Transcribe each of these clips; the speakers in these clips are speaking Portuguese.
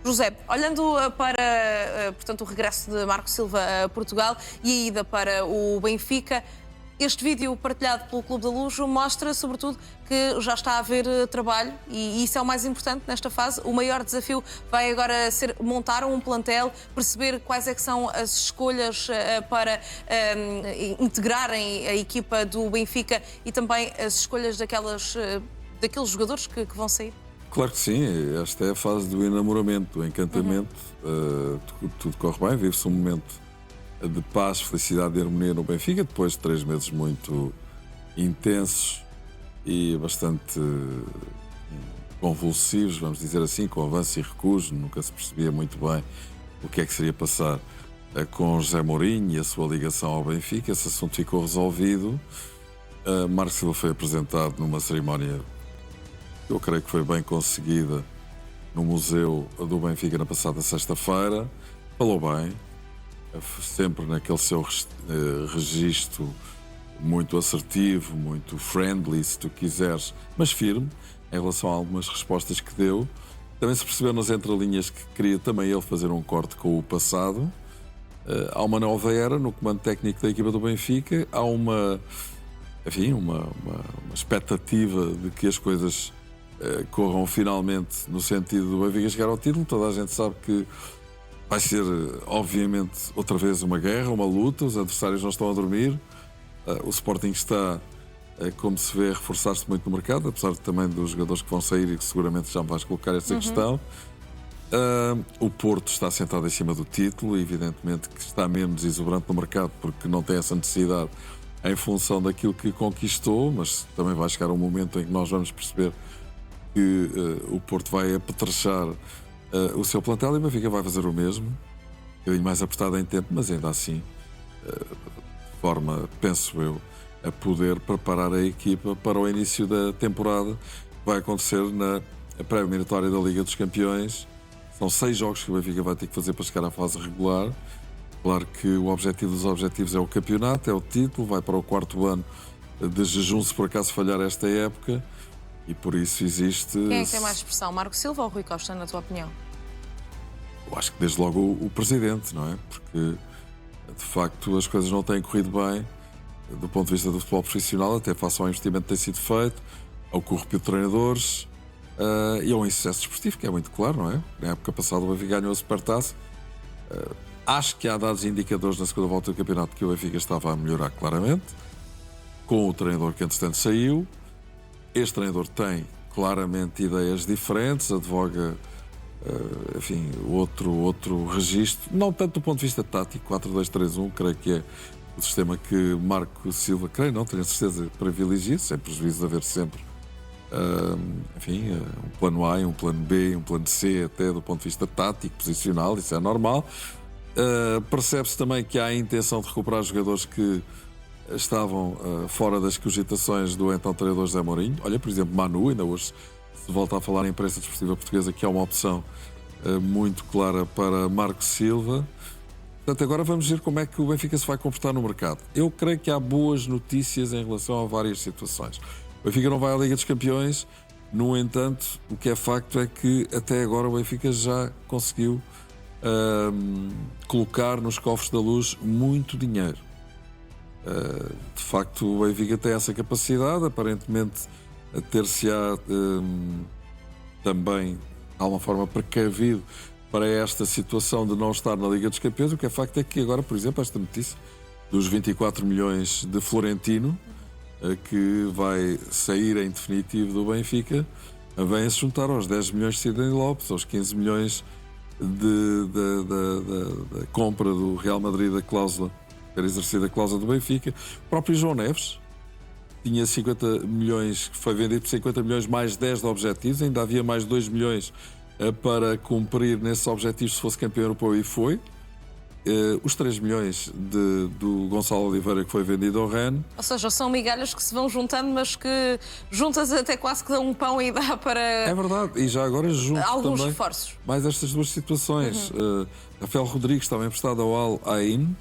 José, olhando para, portanto, o regresso de Marco Silva a Portugal e a ida para o Benfica, este vídeo partilhado pelo Clube da Luz mostra, sobretudo, que já está a haver trabalho e isso é o mais importante nesta fase. O maior desafio vai agora ser montar um plantel, perceber quais é que são as escolhas para integrarem a equipa do Benfica e também as escolhas daqueles jogadores que vão sair. Claro que sim, esta é a fase do enamoramento, do encantamento, tudo corre bem, vive-se um momento de paz, felicidade e harmonia no Benfica, depois de 3 meses muito intensos e bastante convulsivos, vamos dizer assim, com avanço e recuo, nunca se percebia muito bem o que é que seria passar com José Mourinho e a sua ligação ao Benfica. Esse assunto ficou resolvido. Marco Silva foi apresentado numa cerimónia que eu creio que foi bem conseguida no Museu do Benfica na passada sexta-feira. Falou bem, sempre naquele seu registro muito assertivo, muito friendly, se tu quiseres, mas firme, em relação a algumas respostas que deu. Também se percebeu nas entrelinhas que queria também ele fazer um corte com o passado. Há uma nova era no comando técnico da equipa do Benfica, há uma expectativa de que as coisas corram finalmente no sentido do Benfica chegar ao título. Toda a gente sabe que vai ser, obviamente, outra vez uma guerra, uma luta, os adversários não estão a dormir. O Sporting está, como se vê, a reforçar-se muito no mercado, apesar também dos jogadores que vão sair e que seguramente já me vais colocar essa questão. O Porto está sentado em cima do título, evidentemente que está menos exuberante no mercado porque não tem essa necessidade em função daquilo que conquistou, mas também vai chegar um momento em que nós vamos perceber que o Porto vai apetrechar o seu plantel e o Benfica vai fazer o mesmo, um bocadinho mais apertado em tempo, mas ainda assim, de forma, penso eu, a poder preparar a equipa para o início da temporada que vai acontecer na pré-eliminatória da Liga dos Campeões. São 6 jogos que o Benfica vai ter que fazer para chegar à fase regular. Claro que o objetivo dos objetivos é o campeonato, é o título, vai para o 4º ano de jejum se por acaso falhar esta época. E por isso existe... Quem é que tem mais expressão, Marco Silva ou Rui Costa, na tua opinião? Eu acho que desde logo o Presidente, não é? Porque, de facto, as coisas não têm corrido bem do ponto de vista do futebol profissional, até face ao investimento que tem sido feito, ao corrupio de treinadores e ao insucesso desportivo, que é muito claro, não é? Na época passada o Benfica ganhou a Supertaça. Acho que há dados indicadores na segunda volta do campeonato que o Benfica estava a melhorar claramente, com o treinador que entretanto saiu. Este treinador tem claramente ideias diferentes, advoga, enfim, outro registro, não tanto do ponto de vista tático, 4-2-3-1, creio que é o sistema que Marco Silva, creio, não tenho certeza, privilegia, sem prejuízo de haver sempre, enfim, um plano A, um plano B, um plano C, até do ponto de vista tático, posicional, isso é normal. Percebe-se também que há a intenção de recuperar jogadores que estavam fora das cogitações do então treinador José Mourinho. Olha, por exemplo, Manu, ainda hoje se volta a falar na imprensa desportiva portuguesa que é uma opção muito clara para Marco Silva. Portanto, agora vamos ver como é que o Benfica se vai comportar no mercado. Eu creio que há boas notícias em relação a várias situações. O Benfica não vai à Liga dos Campeões, no entanto, o que é facto é que até agora o Benfica já conseguiu colocar nos cofres da Luz muito dinheiro. De facto, o Benfica tem essa capacidade, aparentemente ter-se-á também, de alguma forma, precavido para esta situação de não estar na Liga dos Campeões. O que é facto é que agora, por exemplo, esta notícia dos 24 milhões de Florentino, que vai sair em definitivo do Benfica, vem a se juntar aos 10 milhões de Sidney Lopes, aos 15 milhões da compra do Real Madrid da cláusula, ter exercido a cláusula do Benfica. O próprio João Neves tinha 50 milhões, que foi vendido por 50 milhões mais 10 de objetivos, ainda havia mais 2 milhões para cumprir nesses objetivos se fosse campeão europeu e foi. Os 3 milhões do Gonçalo Oliveira que foi vendido ao Rennes. Ou seja, são migalhas que se vão juntando, mas que juntas até quase que dão um pão e dá para... É verdade, e já agora junto alguns também reforços. Mais estas duas situações. Rafael Rodrigues estava emprestado ao Al Ain,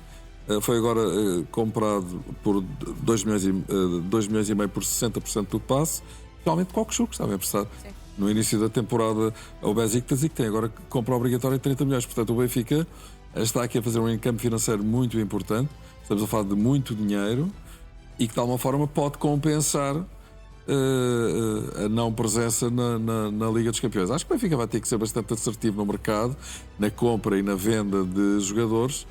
foi agora comprado por 2 milhões e meio por 60% do passe. Realmente Cockchu, que estava emprestado. Sim. no início da temporada ao Besiktas e que tem agora compra obrigatória de 30 milhões. Portanto, o Benfica está aqui a fazer um encampo financeiro muito importante. Estamos a falar de muito dinheiro e que de alguma forma pode compensar a não presença na Liga dos Campeões. Acho que o Benfica vai ter que ser bastante assertivo no mercado, na compra e na venda de jogadores.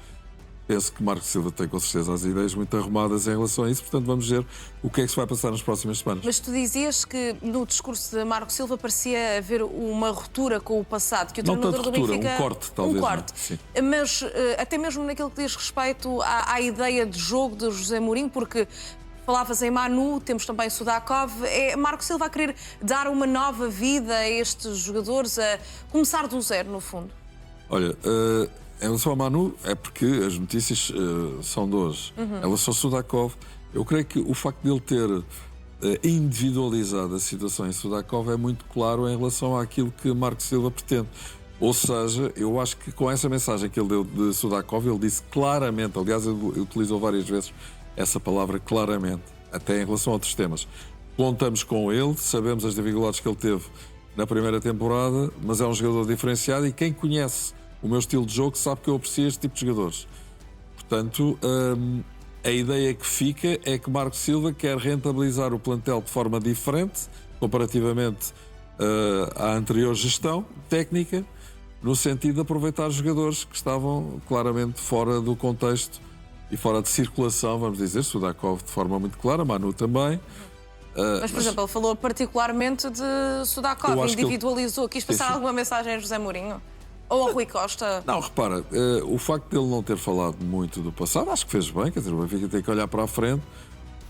Penso que Marco Silva tem com certeza as ideias muito arrumadas em relação a isso, portanto vamos ver o que é que se vai passar nas próximas semanas. Mas tu dizias que no discurso de Marco Silva parecia haver uma ruptura com o passado, que o Não treinador tanto do ruptura, Benfica... um corte talvez. Um corte. Sim. Mas até mesmo naquilo que diz respeito à ideia de jogo de José Mourinho, porque falavas em Manu, temos também Sudakov, é Marco Silva a querer dar uma nova vida a estes jogadores, a começar do zero, no fundo. Olha, em relação ao Manu, é porque as notícias são de hoje. Em relação ao Sudakov, eu creio que o facto de ele ter individualizado a situação em Sudakov é muito claro em relação àquilo que Marco Silva pretende. Ou seja, eu acho que com essa mensagem que ele deu de Sudakov, ele disse claramente, aliás, ele utilizou várias vezes essa palavra claramente, até em relação a outros temas. Contamos com ele, sabemos as dificuldades que ele teve na primeira temporada, mas é um jogador diferenciado e quem conhece o meu estilo de jogo sabe que eu aprecio este tipo de jogadores. Portanto, a ideia que fica é que Marco Silva quer rentabilizar o plantel de forma diferente, comparativamente à anterior gestão técnica, no sentido de aproveitar os jogadores que estavam claramente fora do contexto e fora de circulação, vamos dizer, Sudakov de forma muito clara, Manu também. Mas, por exemplo, ele falou particularmente de Sudakov, individualizou, quis passar alguma mensagem a José Mourinho? Ou ao Rui Costa? Não, repara, o facto de ele não ter falado muito do passado, acho que fez bem, quer dizer, o Benfica tem que olhar para a frente,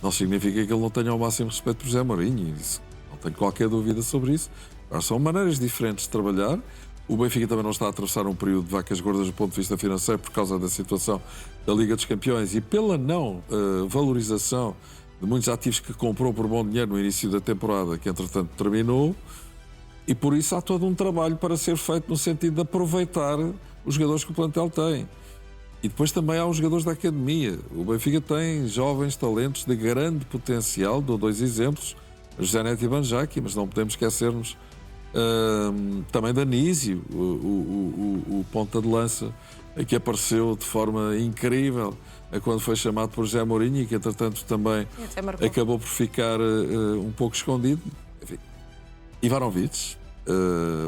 não significa que ele não tenha o máximo respeito por José Mourinho, isso, não tenho qualquer dúvida sobre isso. Agora, são maneiras diferentes de trabalhar. O Benfica também não está a atravessar um período de vacas gordas do ponto de vista financeiro por causa da situação da Liga dos Campeões e pela não valorização de muitos ativos que comprou por bom dinheiro no início da temporada, que entretanto terminou, e por isso há todo um trabalho para ser feito no sentido de aproveitar os jogadores que o plantel tem. E depois também há os jogadores da academia. O Benfica tem jovens talentos de grande potencial, dou dois exemplos, José Neto e Banjaki, mas não podemos esquecermos também da Anísio, o ponta de lança, que apareceu de forma incrível quando foi chamado por José Mourinho e que entretanto também acabou por ficar um pouco escondido. Enfim, Ivanovic,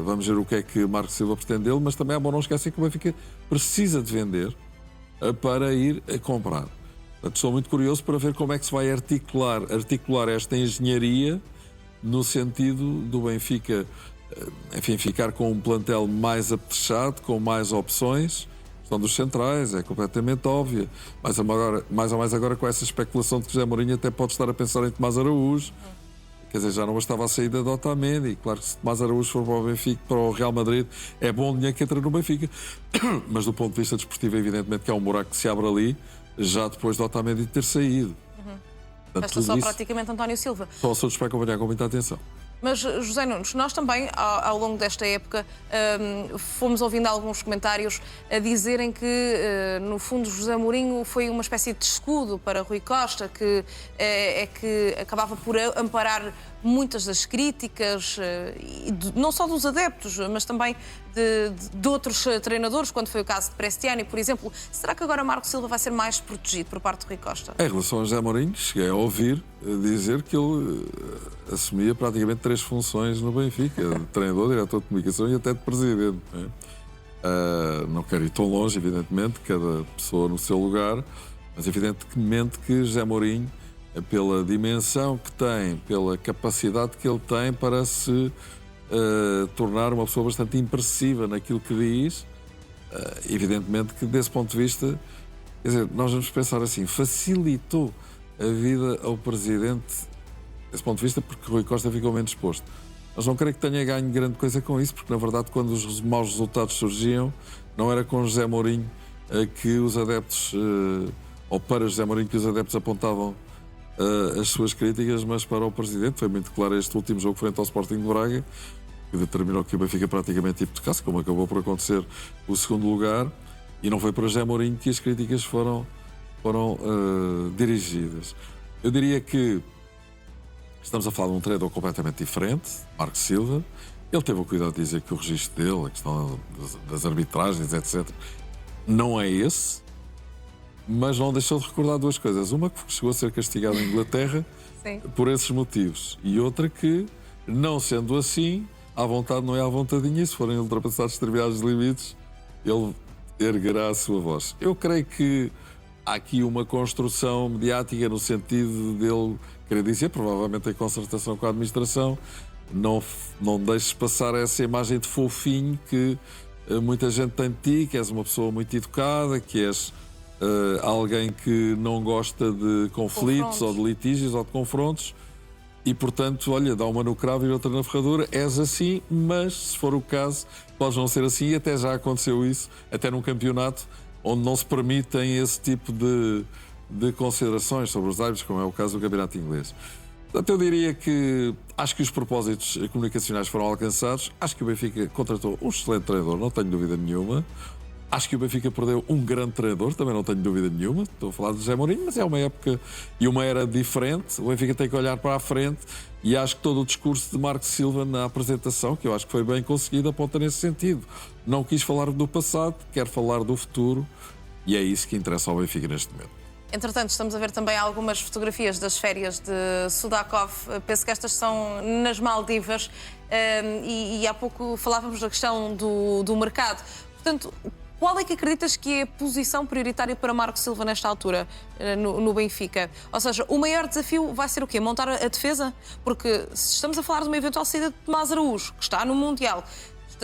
vamos ver o que é que Marco Silva pretende dele, mas também é bom não esquecer que o Benfica precisa de vender para ir a comprar. Portanto, estou muito curioso para ver como é que se vai articular esta engenharia no sentido do Benfica, enfim, ficar com um plantel mais apetrechado, com mais opções. A questão dos centrais é completamente óbvia. Mais ou mais agora com essa especulação de que José Mourinho até pode estar a pensar em Tomás Araújo. Quer dizer, já não bastava a saída de Otamendi. Claro que se Tomás Araújo for para o Benfica, para o Real Madrid, é bom dinheiro que entra no Benfica. Mas do ponto de vista desportivo, evidentemente que é um buraco que se abre ali, já depois de Otamendi ter saído. Resta só praticamente António Silva. Só assuntos para acompanhar com muita atenção. Mas, José Nunes, nós também, ao longo desta época, fomos ouvindo alguns comentários a dizerem que, no fundo, José Mourinho foi uma espécie de escudo para Rui Costa, que acabava por amparar muitas das críticas, não só dos adeptos, mas também de outros treinadores, quando foi o caso de Prestiani, por exemplo. Será que agora Marco Silva vai ser mais protegido por parte de Rui Costa? Em relação a José Mourinho, cheguei a ouvir dizer que ele assumia praticamente 3 funções no Benfica, de treinador, diretor de comunicação e até de presidente. Não quero ir tão longe, evidentemente, cada pessoa no seu lugar, mas evidentemente que José Mourinho, pela dimensão que tem, pela capacidade que ele tem para se tornar uma pessoa bastante impressiva naquilo que diz, evidentemente que desse ponto de vista, quer dizer, nós vamos pensar assim, facilitou a vida ao Presidente desse ponto de vista porque Rui Costa ficou menos exposto. Mas não creio que tenha ganho grande coisa com isso, porque na verdade quando os maus resultados surgiam, não era com José Mourinho que os adeptos, ou para José Mourinho que os adeptos apontavam as suas críticas, mas para o Presidente. Foi muito claro este último jogo frente ao Sporting de Braga, que determinou que o Benfica praticamente hipotecasse, como acabou por acontecer o segundo lugar, e não foi para José Mourinho que as críticas foram dirigidas. Eu diria que estamos a falar de um treinador completamente diferente, Marco Silva, Ele teve o cuidado de dizer que o registro dele, a questão das arbitragens, etc., não é esse, mas não deixou de recordar duas coisas. Uma, que chegou a ser castigado em Inglaterra por esses motivos. E outra que, não sendo assim, à vontade não é à vontadinha, e se forem ultrapassados determinados limites, ele erguerá a sua voz. Eu creio que há aqui uma construção mediática no sentido dele querer dizer, provavelmente em concertação com a administração, não deixes passar essa imagem de fofinho que muita gente tem de ti, que és uma pessoa muito educada, que és alguém que não gosta de conflitos ou de litígios ou de confrontos e, portanto, olha, dá uma no cravo e outra na ferradura, és assim, mas, se for o caso, podes não ser assim, e até já aconteceu isso, até num campeonato onde não se permitem esse tipo de considerações sobre os árbitros, como é o caso do campeonato inglês. Portanto, eu diria que acho que os propósitos comunicacionais foram alcançados. Acho que o Benfica contratou um excelente treinador, não tenho dúvida nenhuma. Acho que o Benfica perdeu um grande treinador, também não tenho dúvida nenhuma. Estou a falar de José Mourinho, mas é uma época e uma era diferente. O Benfica tem que olhar para a frente e acho que todo o discurso de Marco Silva na apresentação, que eu acho que foi bem conseguido, aponta nesse sentido. Não quis falar do passado, quer falar do futuro e é isso que interessa ao Benfica neste momento. Entretanto, estamos a ver também algumas fotografias das férias de Sudakov. Penso que estas são nas Maldivas e há pouco falávamos da questão do mercado. Portanto, qual é que acreditas que é a posição prioritária para Marco Silva nesta altura no Benfica? Ou seja, o maior desafio vai ser o quê? Montar a defesa? Porque se estamos a falar de uma eventual saída de Tomás Araújo, que está no Mundial,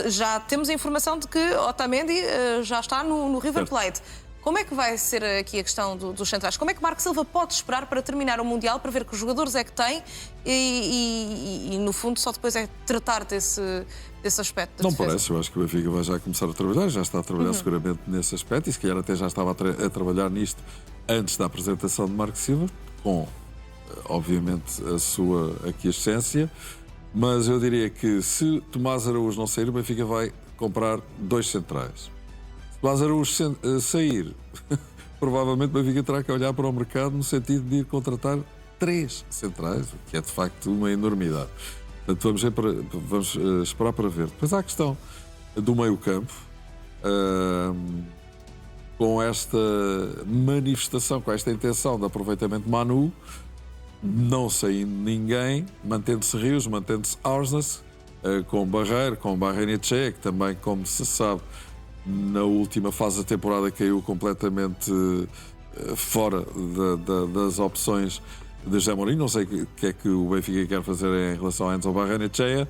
já temos a informação de que Otamendi já está no River Plate. Como é que vai ser aqui a questão dos centrais? Como é que Marco Silva pode esperar para terminar o Mundial, para ver que os jogadores é que tem e no fundo, só depois é tratar desse aspecto da Não defesa? parece, eu acho que o Benfica vai já começar a trabalhar, já está a trabalhar seguramente nesse aspecto e se calhar até já estava a trabalhar nisto antes da apresentação de Marco Silva, com, obviamente, a sua aquiescência, mas eu diria que se Tomás Araújo não sair, o Benfica vai comprar 2 centrais. Se Tomás Araújo sair, provavelmente o Benfica terá que olhar para o mercado no sentido de ir contratar 3 centrais, o que é de facto uma enormidade. Portanto, vamos esperar para ver. Depois há a questão do meio-campo, com esta manifestação, com esta intenção de aproveitamento de Manu, não saindo ninguém, mantendo-se Rios, mantendo-se Aursnes, com Barreiro, com Barrenetxea, que também, como se sabe, na última fase da temporada caiu completamente fora das opções de José Mourinho. Não sei o que é que o Benfica quer fazer em relação a Enzo Barrenetxea.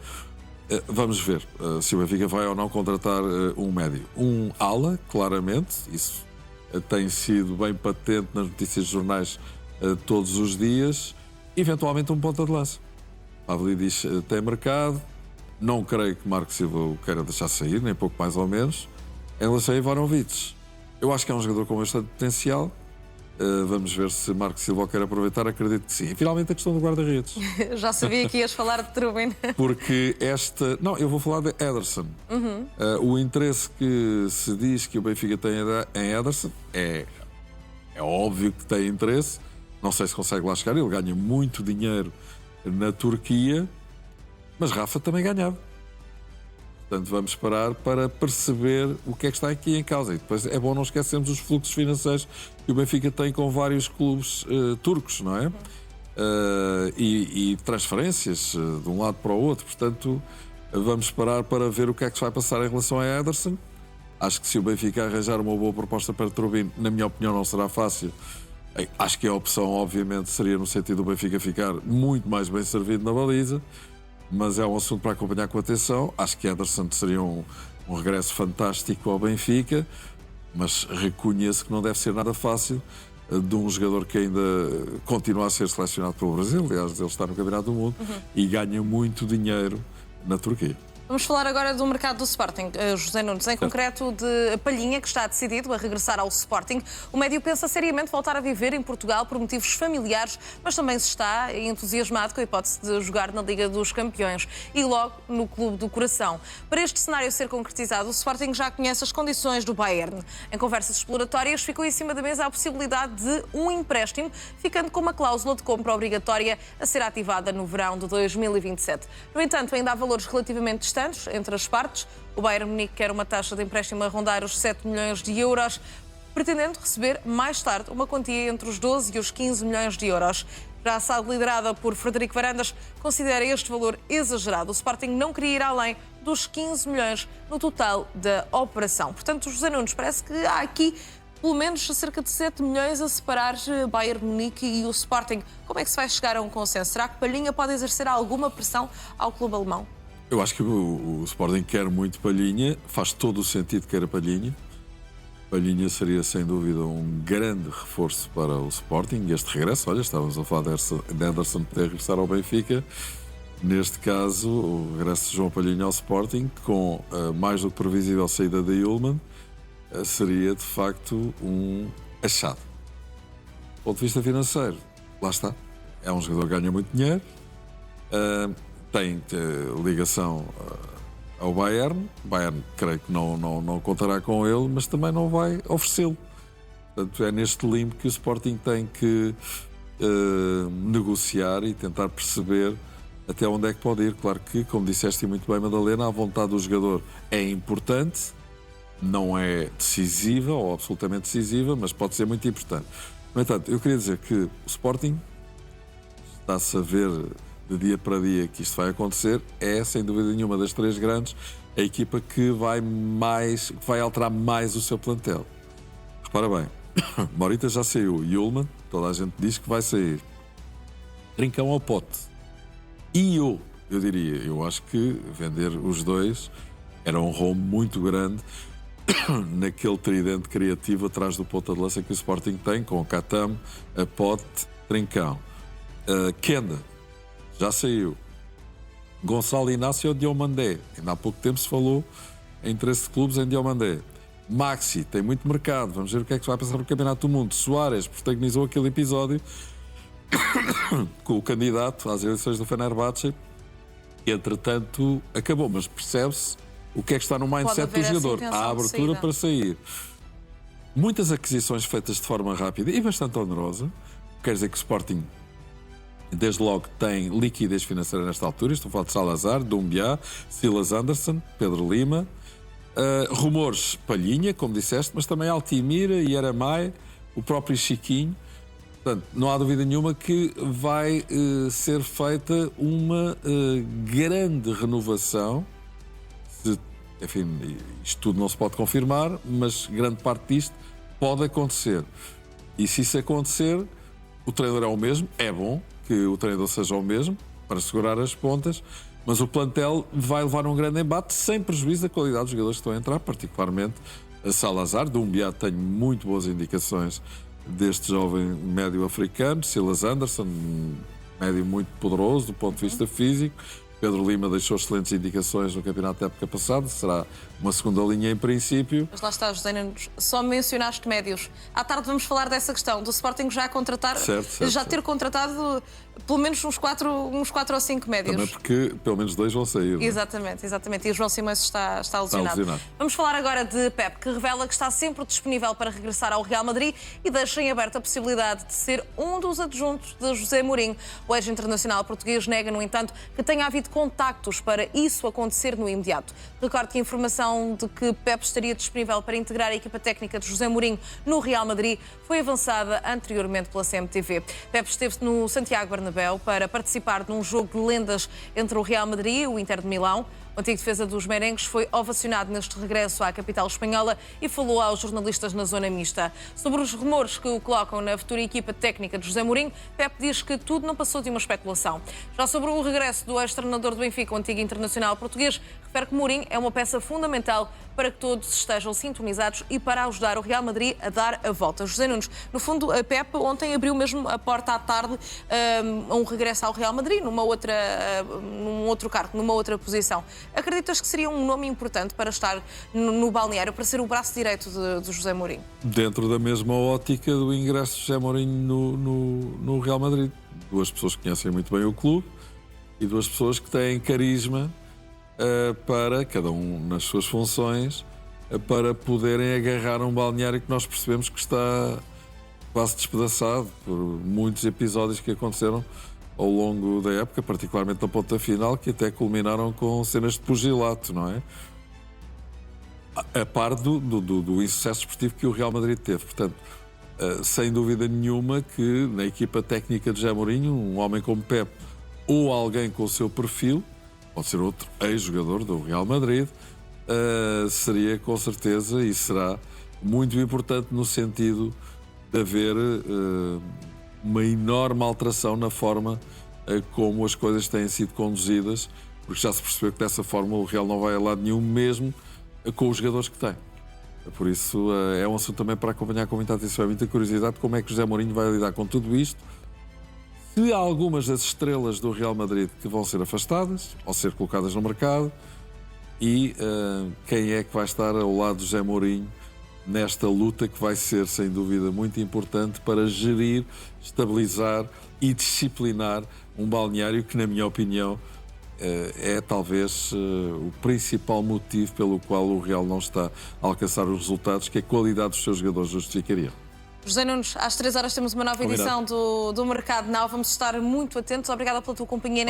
Vamos ver se o Benfica vai ou não contratar um médio. Um ala, claramente, isso tem sido bem patente nas notícias de jornais todos os dias. Eventualmente um ponta de lança. Pavlidis tem mercado. Não creio que Marco Silva o queira deixar sair, nem pouco mais ou menos. Em relação a Ivanovic, eu acho que é um jogador com bastante potencial. Vamos ver se Marco Silva o quer aproveitar, acredito que sim. E finalmente a questão do guarda-redes. Já sabia que ias falar de Trubin. Porque Não, eu vou falar de Ederson. O interesse que se diz que o Benfica tem em Ederson é óbvio que tem interesse. Não sei se consegue lá chegar. Ele ganha muito dinheiro na Turquia, mas Rafa também ganhava. Portanto, vamos esperar para perceber o que é que está aqui em causa. E depois é bom não esquecermos os fluxos financeiros que o Benfica tem com vários clubes turcos, não é? E transferências de um lado para o outro. Portanto, vamos esperar para ver o que é que se vai passar em relação a Ederson. Acho que se o Benfica arranjar uma boa proposta para Trubin, na minha opinião, não será fácil. Acho que a opção, obviamente, seria no sentido do Benfica ficar muito mais bem servido na baliza. Mas é um assunto para acompanhar com atenção. Acho que Ederson seria um regresso fantástico ao Benfica, mas reconheço que não deve ser nada fácil de um jogador que ainda continua a ser selecionado pelo Brasil. Aliás, ele está no Campeonato do Mundo e ganha muito dinheiro na Turquia. Vamos falar agora do mercado do Sporting. José Nunes, em concreto de Palhinha, que está decidido a regressar ao Sporting. O médio pensa seriamente voltar a viver em Portugal por motivos familiares, mas também se está entusiasmado com a hipótese de jogar na Liga dos Campeões e logo no Clube do Coração. Para este cenário ser concretizado, o Sporting já conhece as condições do Bayern. Em conversas exploratórias ficou em cima da mesa a possibilidade de um empréstimo, ficando com uma cláusula de compra obrigatória a ser ativada no verão de 2027. No entanto, ainda há valores relativamente distantes anos entre as partes. O Bayern Munique quer uma taxa de empréstimo a rondar os 7 milhões de euros, pretendendo receber mais tarde uma quantia entre os 12 e os 15 milhões de euros. Já a SAD, liderada por Frederico Varandas, considera este valor exagerado. O Sporting não queria ir além dos 15 milhões no total da operação. Portanto, José Nunes, parece que há aqui pelo menos cerca de 7 milhões a separar Bayern Munique e o Sporting. Como é que se vai chegar a um consenso? Será que Palhinha pode exercer alguma pressão ao clube alemão? Eu acho que o Sporting quer muito Palhinha, faz todo o sentido que queira Palhinha. Palhinha seria, sem dúvida, um grande reforço para o Sporting. Este regresso, olha, estávamos a falar de Anderson poder regressar ao Benfica. Neste caso, o regresso de João Palhinha ao Sporting, com mais do que previsível saída de Ullmann, seria, de facto, um achado. Do ponto de vista financeiro, lá está. É um jogador que ganha muito dinheiro, tem ligação ao Bayern. O Bayern, creio que não contará com ele, mas também não vai oferecê-lo. Portanto, é neste limbo que o Sporting tem que negociar e tentar perceber até onde é que pode ir. Claro que, como disseste muito bem, Madalena, a vontade do jogador é importante, não é decisiva ou absolutamente decisiva, mas pode ser muito importante. No entanto, eu queria dizer que o Sporting está-se a ver de dia para dia que isto vai acontecer, é, sem dúvida nenhuma, das três grandes, a equipa que vai alterar mais o seu plantel. Repara bem, Morita já saiu, Ullmann, toda a gente diz que vai sair. Trincão ao pote. E eu diria, eu acho que vender os dois era um rombo muito grande naquele tridente criativo atrás do ponta de lança que o Sporting tem, com o Katam, a Pote, Trincão. Kenda já saiu. Gonçalo Inácio Diomandé. Ainda há pouco tempo se falou em interesse de clubes em Diomandé. Maxi, tem muito mercado. Vamos ver o que é que se vai passar no Campeonato do Mundo. Soares protagonizou aquele episódio com o candidato às eleições do Fenerbahçe, que entretanto acabou, mas percebe-se o que é que está no mindset do jogador. Há abertura para sair. Muitas aquisições feitas de forma rápida e bastante onerosa. Quer dizer que o Sporting, desde logo, tem liquidez financeira nesta altura. Estou a falar de Salazar, Doumbia, Silas Anderson, Pedro Lima. Rumores, Palhinha, como disseste, mas também Altimira, Yaramai, o próprio Chiquinho. Portanto, não há dúvida nenhuma que vai ser feita uma grande renovação. Enfim, isto tudo não se pode confirmar, mas grande parte disto pode acontecer. E se isso acontecer, o treinador é o mesmo, é bom que o treinador seja o mesmo, para segurar as pontas, mas o plantel vai levar um grande embate, sem prejuízo da qualidade dos jogadores que estão a entrar, particularmente a Salazar. Doumbia, tenho muito boas indicações deste jovem médio africano. Silas Anderson, médio muito poderoso do ponto de vista físico. Pedro Lima deixou excelentes indicações no campeonato da época passada, será uma segunda linha em princípio. Mas lá está, José Nunes, só mencionaste médios. À tarde vamos falar dessa questão, do Sporting já contratar, ter contratado pelo menos uns 4 ou 5 médios. Também porque pelo menos 2 vão sair. Não é? Exatamente. E o João Simões está lesionado. Vamos falar agora de Pep, que revela que está sempre disponível para regressar ao Real Madrid e deixa em aberto a possibilidade de ser um dos adjuntos de José Mourinho. O ex-internacional português nega, no entanto, que tenha havido contactos para isso acontecer no imediato. Recordo que a informação de que Pep estaria disponível para integrar a equipa técnica de José Mourinho no Real Madrid foi avançada anteriormente pela CMTV. Pep esteve no Santiago Bernabéu para participar num jogo de lendas entre o Real Madrid e o Inter de Milão. O antigo defesa dos merengues foi ovacionado neste regresso à capital espanhola e falou aos jornalistas na zona mista. Sobre os rumores que o colocam na futura equipa técnica de José Mourinho, Pep diz que tudo não passou de uma especulação. Já sobre o regresso do ex-treinador do Benfica, o antigo internacional português, refere que Mourinho é uma peça fundamental para que todos estejam sintonizados e para ajudar o Real Madrid a dar a volta. José Nunes, no fundo, a Pep ontem abriu mesmo a porta à tarde a um regresso ao Real Madrid, num outro cargo, numa outra posição. Acreditas que seria um nome importante para estar no balneário, para ser o braço direito de José Mourinho? Dentro da mesma ótica do ingresso de José Mourinho no Real Madrid. Duas pessoas que conhecem muito bem o clube e duas pessoas que têm carisma para, cada um nas suas funções, para poderem agarrar um balneário que nós percebemos que está quase despedaçado por muitos episódios que aconteceram ao longo da época, particularmente na ponta final, que até culminaram com cenas de pugilato, não é? A par do insucesso esportivo que o Real Madrid teve. Portanto, sem dúvida nenhuma que na equipa técnica de José Mourinho, um homem como Pep ou alguém com o seu perfil, pode ser outro ex-jogador do Real Madrid, seria com certeza e será muito importante no sentido de haver uma enorme alteração na forma como as coisas têm sido conduzidas, porque já se percebeu que dessa forma o Real não vai a lado nenhum, mesmo com os jogadores que tem. Por isso é um assunto também para acompanhar com muita atenção, muita curiosidade, como é que José Mourinho vai lidar com tudo isto. Se há algumas das estrelas do Real Madrid que vão ser afastadas ou ser colocadas no mercado, e quem é que vai estar ao lado de José Mourinho nesta luta que vai ser, sem dúvida, muito importante para gerir, estabilizar e disciplinar um balneário que, na minha opinião, é talvez o principal motivo pelo qual o Real não está a alcançar os resultados que a qualidade dos seus jogadores justificaria. José Nunes, às 3 horas temos uma nova edição do Mercado Now. Vamos estar muito atentos. Obrigada pela tua companhia.